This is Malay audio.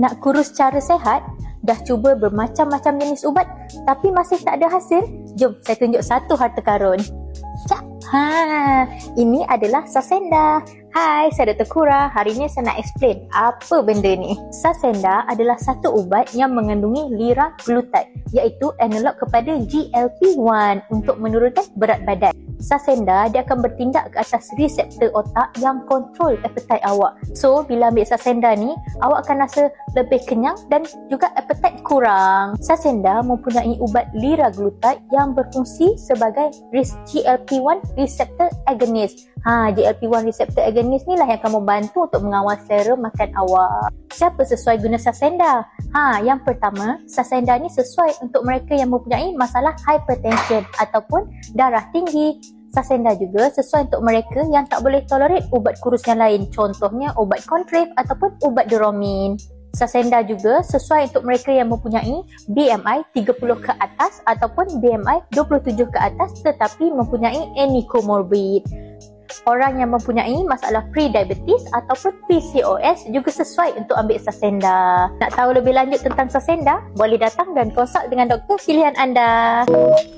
Nak kurus secara sehat? Dah cuba bermacam-macam jenis ubat tapi masih tak ada hasil? Jom saya tunjuk satu harta karun. Cak. Ini adalah Saxenda. Hai, saya Dr. Kura. Hari ini saya nak explain apa benda ni. Saxenda adalah satu ubat yang mengandungi liraglutide, iaitu analog kepada GLP-1 untuk menurunkan berat badan. Saxenda dia akan bertindak ke atas reseptor otak yang kontrol appetite awak. So, bila ambil Saxenda ni, awak akan rasa lebih kenyang dan juga appetite kurang. Saxenda mempunyai ubat liraglutide yang berfungsi sebagai GLP-1 receptor agonist. GLP-1 receptor agonist ni lah yang akan membantu untuk mengawal selera makan awak. Siapa sesuai guna Saxenda? Yang pertama, Saxenda ni sesuai untuk mereka yang mempunyai masalah hypertension ataupun darah tinggi. Saxenda juga sesuai untuk mereka yang tak boleh tolerate ubat kurus yang lain, contohnya ubat Contrave ataupun ubat Duromin. Saxenda juga sesuai untuk mereka yang mempunyai BMI 30 ke atas ataupun BMI 27 ke atas tetapi mempunyai any comorbid. Orang yang mempunyai masalah pre-diabetes ataupun PCOS juga sesuai untuk ambil Saxenda. Nak tahu lebih lanjut tentang Saxenda? Boleh datang dan konsult dengan doktor pilihan anda.